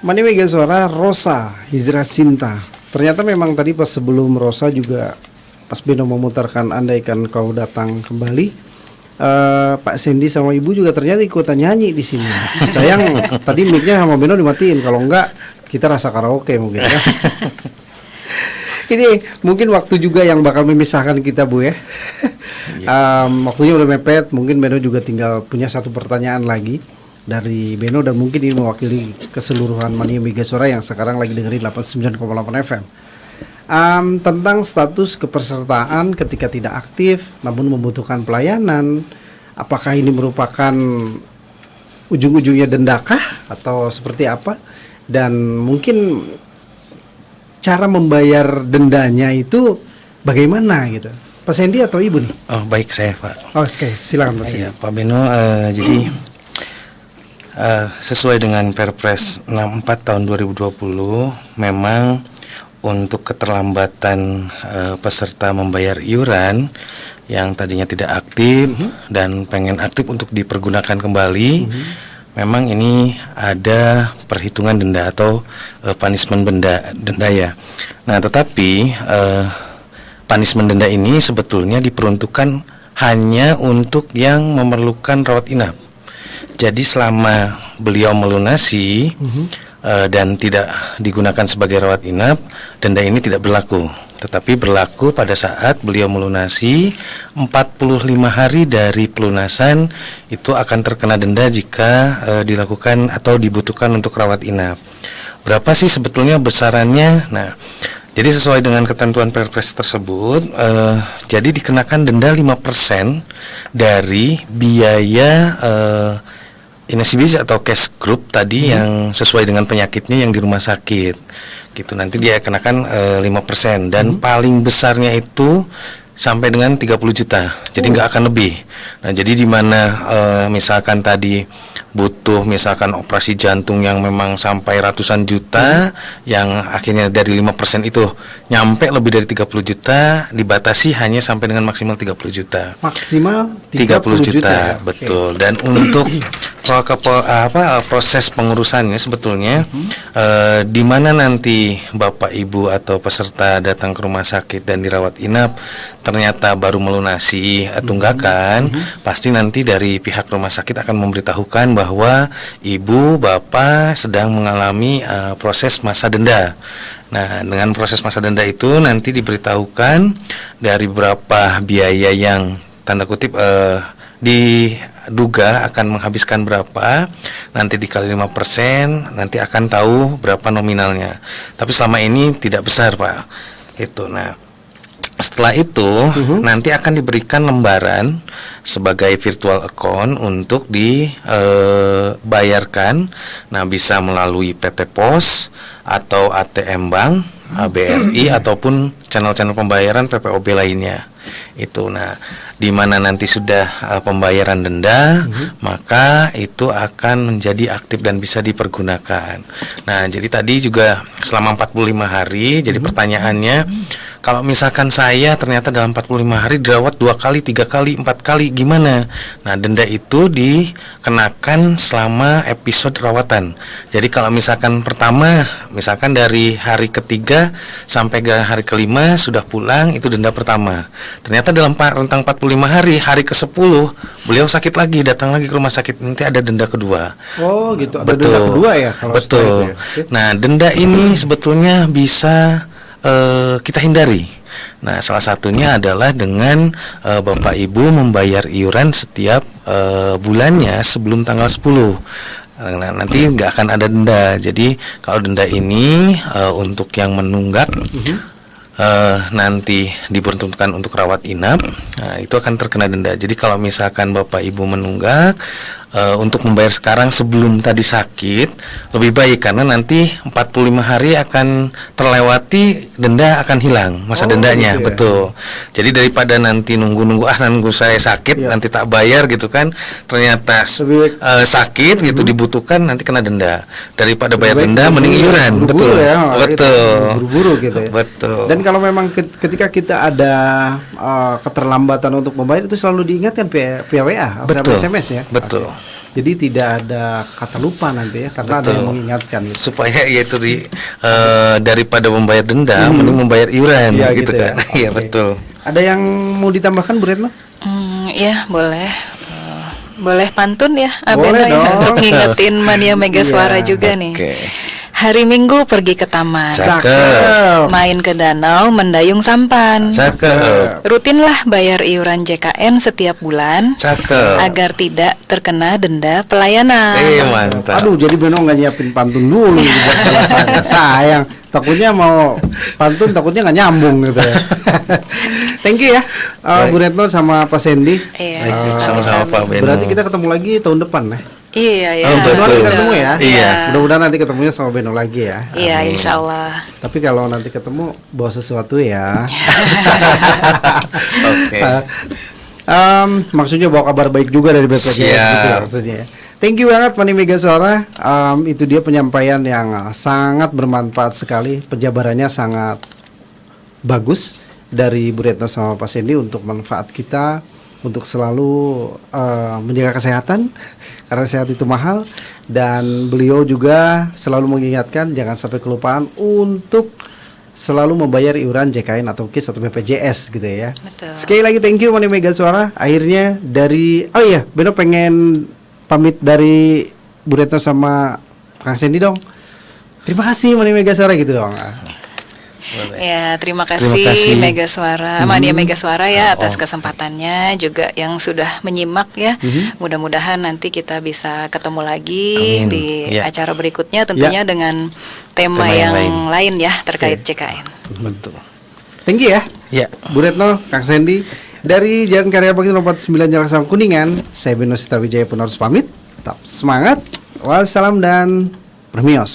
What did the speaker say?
Mani Mega Suara Rosa Hijrah Cinta. Ternyata memang tadi pas sebelum Rosa juga pas Beno memutarkan Andaikan Kau Datang Kembali, Pak Sandy sama Ibu juga ternyata ikutan nyanyi di sini. Sayang tadi mic-nya sama Beno dimatiin, kalau enggak kita rasa karaoke mungkin ya. Ini mungkin waktu juga yang bakal memisahkan kita, Bu ya. Waktunya udah mepet, mungkin Beno juga tinggal punya satu pertanyaan lagi dari Beno, dan mungkin ini mewakili keseluruhan Mania Mega Suara yang sekarang lagi dengerin 89,8 FM. Tentang status kepesertaan ketika tidak aktif namun membutuhkan pelayanan, apakah ini merupakan ujung-ujungnya dendakah atau seperti apa, dan mungkin cara membayar dendanya itu bagaimana gitu, Pak Sandy atau Ibu nih? Oh baik, saya Pak. Oke, silakan Pak Sandy. Iya, Pak Beno, jadi sesuai dengan Perpres 64 tahun 2020, memang untuk keterlambatan peserta membayar iuran yang tadinya tidak aktif dan pengen aktif untuk dipergunakan kembali, memang ini ada perhitungan denda atau punishment denda ya. Nah, tetapi punishment denda ini sebetulnya diperuntukkan hanya untuk yang memerlukan rawat inap. Jadi selama beliau melunasi dan tidak digunakan sebagai rawat inap, denda ini tidak berlaku. Tetapi berlaku pada saat beliau melunasi 45 hari dari pelunasan, itu akan terkena denda jika dilakukan atau dibutuhkan untuk rawat inap. Berapa sih sebetulnya besarannya? Nah, jadi sesuai dengan ketentuan Perpres tersebut, jadi dikenakan denda 5% dari biaya inasibi atau cash group tadi yang sesuai dengan penyakitnya yang di rumah sakit. Gitu, nanti dia kenakan 5% dan paling besarnya itu sampai dengan 30 juta. Jadi nggak akan lebih. Nah, jadi di mana misalkan tadi butuh misalkan operasi jantung yang memang sampai ratusan juta, yang akhirnya dari 5% itu nyampe lebih dari 30 juta, dibatasi hanya sampai dengan maksimal 30 juta. Maksimal 30 juta, ya? Betul. Dan untuk proses pengurusannya sebetulnya di mana nanti Bapak Ibu atau peserta datang ke rumah sakit dan dirawat inap ternyata baru melunasi tunggakan, pasti nanti dari pihak rumah sakit akan memberitahukan bahwa Ibu Bapak sedang mengalami proses masa denda. Nah, dengan proses masa denda itu nanti diberitahukan dari berapa biaya yang tanda kutip diduga akan menghabiskan berapa, nanti dikali 5%, nanti akan tahu berapa nominalnya. Tapi selama ini tidak besar, Pak. Itu. Nah, setelah itu nanti akan diberikan lembaran sebagai virtual account untuk dibayarkan. Nah, bisa melalui PT Pos atau ATM Bank, BRI ataupun channel-channel pembayaran PPOB lainnya. Itu. Nah, di mana nanti sudah pembayaran denda, maka itu akan menjadi aktif dan bisa dipergunakan. Nah, jadi tadi juga selama 45 hari, jadi pertanyaannya, kalau misalkan saya ternyata dalam 45 hari dirawat 2 kali, 3 kali, 4 kali, gimana? Nah, denda itu dikenakan selama episode rawatan. Jadi kalau misalkan pertama, misalkan dari hari ketiga sampai ke hari kelima sudah pulang, itu denda pertama. Ternyata dalam rentang 45 hari, hari ke-10 beliau sakit lagi, datang lagi ke rumah sakit, nanti ada denda kedua. Oh gitu, ada Betul. denda kedua ya? Betul. Itu ya? Nah, denda ini sebetulnya bisa kita hindari. Nah, salah satunya adalah dengan Bapak Ibu membayar iuran setiap bulannya sebelum tanggal 10. Nah, nanti nggak akan ada denda. Jadi kalau denda ini untuk yang menunggak nanti diperuntukkan untuk rawat inap, nah, itu akan terkena denda. Jadi kalau misalkan Bapak Ibu menunggak untuk membayar sekarang sebelum tadi sakit, lebih baik karena nanti 45 hari akan terlewati, denda akan hilang masa dendanya. Gitu ya? Betul. Jadi daripada nanti nunggu saya sakit nanti tak bayar gitu kan, ternyata sakit gitu dibutuhkan, nanti kena denda. Daripada bayar denda mending iuran. Betul. Ya, betul. Buru-buru gitu ya. Betul. Dan kalau memang ketika kita ada keterlambatan untuk membayar, itu selalu diingatkan via WA atau Betul. SMS ya. Betul. Oke. Jadi tidak ada kata lupa nanti ya, karena ada Betul. yang mengingatkan gitu. Supaya yaitu daripada membayar denda, mending membayar iuran, Iya, gitu gitu ya. kan? Iya Oke. betul. Ada yang mau ditambahkan Bu Retno? Ya boleh. Boleh pantun ya, Boleh Abeno ya, dong. untuk ngingetin Mania Mega Suara Iya, juga nih. Oke. Hari Minggu pergi ke taman, Cakep. main ke danau, mendayung sampan. Cakep. Rutinlah bayar iuran JKN setiap bulan Cakep. agar tidak terkena denda pelayanan. Mantap. Aduh, jadi Beno nggak nyiapin pantun dulu nih buat alasannya. Sayang, takutnya mau pantun, takutnya nggak nyambung gitu ya. Thank you ya, Bu Retno sama Pak Sandy. Iya, Sama-sama Pak Beno. Berarti kita ketemu lagi tahun depan ya. Iya ya. Oh, Beno betul. nanti ketemu ya. Iya. Mudah-mudahan nanti ketemunya sama Beno lagi ya. Iya, insya Allah. Tapi kalau nanti ketemu bawa sesuatu ya. Oke. Maksudnya bawa kabar baik juga dari BPJS gitu ya Siap. maksudnya. Thank you banget Mani Mega Suara. Itu dia penyampaian yang sangat bermanfaat sekali. Penjabarannya sangat bagus dari Bu Retno sama Pak Sandy untuk manfaat kita untuk selalu menjaga kesehatan karena sehat itu mahal, dan beliau juga selalu mengingatkan jangan sampai kelupaan untuk selalu membayar iuran JKN atau KIS atau BPJS gitu ya. Betul. Sekali lagi thank you Mani Mega Suara. Akhirnya dari Beno pengen pamit dari Bu Retno sama Kang Sandy dong. Terima kasih Mani Mega Suara gitu dong. Ya, terima Terima kasih kasih. Mega Suara, Mania Mega Suara ya atas kesempatannya, juga yang sudah menyimak ya. Mudah-mudahan nanti kita bisa ketemu lagi Amin. di Ya. acara berikutnya, tentunya dengan tema Tema yang yang lain ya terkait Oke. JKN. Betul. Thank you ya. Ya. Bu Retno, Kang Sandy dari Jalan Karya Bakti nomor 9 Jalan Sam Kuningan. Saya Beno Sitawijaya pun harus pamit. Tetap semangat. Wassalam dan permios.